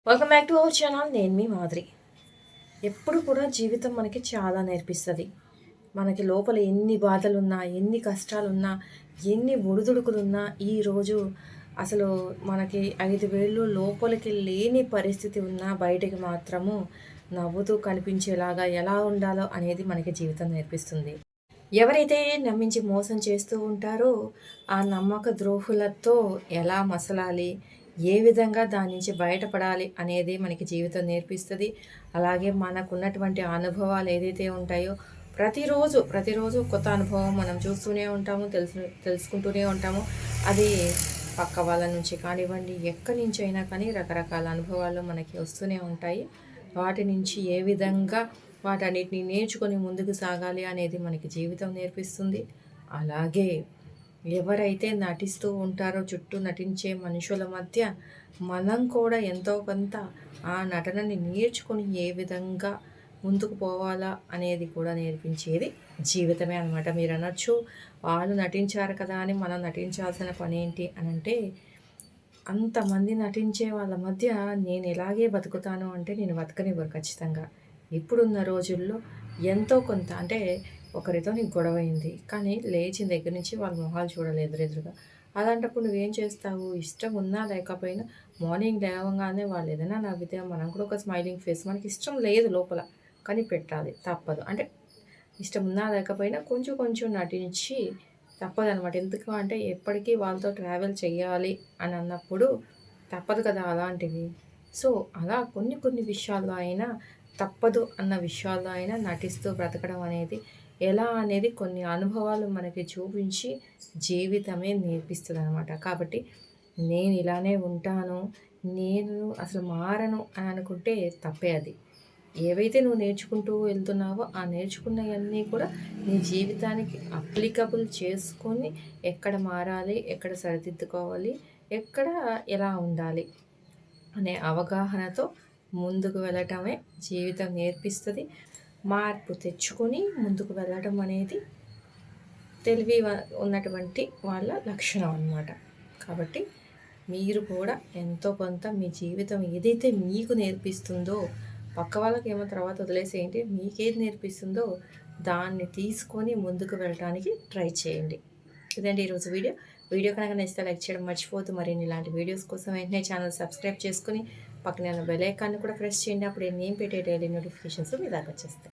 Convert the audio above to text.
Welcome back to our channel. నేను మీ మాదిరి. ఎప్పుడు కూడా జీవితం మనకి చాలా నేర్పిస్తుంది. మనకి లోపల ఎన్ని బాధలున్నా, ఎన్ని కష్టాలున్నా, ఎన్ని ఒడిదుడుకులున్నా ఈరోజు అసలు మనకి 5 వేళ్ళు లోపలికి లేని పరిస్థితి ఉన్నా బయటికి మాత్రము నవ్వుతూ కనిపించేలాగా ఎలా ఉండాలో అనేది మనకి జీవితం నేర్పిస్తుంది. ఎవరైతే నమ్మించి మోసం చేస్తూ ఉంటారో ఆ నమ్మక ద్రోహులతో ఎలా మసలాలి, ఏ విధంగా దాని నుంచి బయటపడాలి అనేది మనకి జీవితం నేర్పిస్తుంది. అలాగే మనకున్నటువంటి అనుభవాలు ఏదైతే ఉంటాయో ప్రతిరోజు కొత్త అనుభవం మనం చూస్తూనే ఉంటాము, తెలుసుకుంటూనే ఉంటాము. అది పక్క వాళ్ళ నుంచి కానివ్వండి, ఎక్కడి నుంచి అయినా కానీ రకరకాల అనుభవాలు మనకి వస్తూనే ఉంటాయి. వాటి నుంచి ఏ విధంగా వాటన్నిటిని నేర్చుకొని ముందుకు సాగాలి అనేది మనకి జీవితం నేర్పిస్తుంది. అలాగే ఎవరైతే నటిస్తూ ఉంటారో చుట్టూ నటించే మనుషుల మధ్య మనం కూడా ఎంతో కొంత ఆ నటనని నేర్చుకొని ఏ విధంగా ముందుకు పోవాలా అనేది కూడా నేర్పించేది జీవితమే అనమాట. మీరు అనొచ్చు, వాళ్ళు నటించారు కదా అని మనం నటించాల్సిన పని ఏంటి అని అంటే, అంతమంది నటించే వాళ్ళ మధ్య నేను ఎలాగే బతుకుతాను అంటే నేను బతకనివ్వరు ఖచ్చితంగా. ఇప్పుడున్న రోజుల్లో ఎంతో కొంత అంటే ఒకరితో నీకు గొడవైంది, కానీ లేచిన దగ్గర నుంచి వాళ్ళ మొహాలు చూడాలి ఎదురెదురుగా. అలాంటప్పుడు నువ్వేం చేస్తావు? ఇష్టం ఉన్నా లేకపోయినా మార్నింగ్ లేవగానే వాళ్ళు ఏదైనా నవ్వితే మనం కూడా ఒక స్మైలింగ్ ఫేస్, మనకి ఇష్టం లేదు లోపల కానీ పెట్టాలి, తప్పదు. అంటే ఇష్టం ఉన్నా లేకపోయినా కొంచెం కొంచెం నటించి తప్పదనమాట. ఎందుకు అంటే ఎప్పటికీ వాళ్ళతో ట్రావెల్ చేయాలి అని అన్నప్పుడు తప్పదు కదా అలాంటివి. సో అలా కొన్ని కొన్ని విషయాల్లో అయినా తప్పదు అన్న విషయాల్లో అయినా నటిస్తూ బ్రతకడం అనేది ఎలా అనేది కొన్ని అనుభవాలు మనకి చూపించి జీవితమే నేర్పిస్తుందనమాట. కాబట్టి నేను ఇలానే ఉంటాను, నేను అసలు మారను అని అనుకుంటే తప్పే అది. ఏవైతే నువ్వు నేర్చుకుంటూ వెళ్తున్నావో ఆ నేర్చుకున్నవన్నీ కూడా నీ జీవితానికి అప్లికబుల్ చేసుకొని ఎక్కడ మారాలి, ఎక్కడ సరిదిద్దుకోవాలి, ఎక్కడ ఎలా ఉండాలి అనే అవగాహనతో ముందుకు వెళ్ళటమే జీవితం నేర్పిస్తుంది. మార్పు తెచ్చుకొని ముందుకు వెళ్ళడం అనేది తెలివి ఉన్నటువంటి వాళ్ళ లక్షణం అన్నమాట. కాబట్టి మీరు కూడా ఎంతో కొంత మీ జీవితం ఏదైతే మీకు నేర్పిస్తుందో, పక్క వాళ్ళకేమో తర్వాత వదిలేసేయండి, మీకేది నేర్పిస్తుందో దాన్ని తీసుకొని ముందుకు వెళ్ళడానికి ట్రై చేయండి. ఇదండి ఈరోజు వీడియో. వీడియో కనుక నచ్చితే లైక్ చేయడం మర్చిపోతూ, మరిన్ని ఇలాంటి వీడియోస్ కోసం వెంటనే ఛానల్ సబ్స్క్రైబ్ చేసుకుని పక్కనే ఉన్న బెల్ ఐకాన్ని కూడా ప్రెస్ చేయండి. అప్పుడు నేను పెట్టే డైలీ నోటిఫికేషన్స్ మీ దాకా వచ్చేస్తాయి.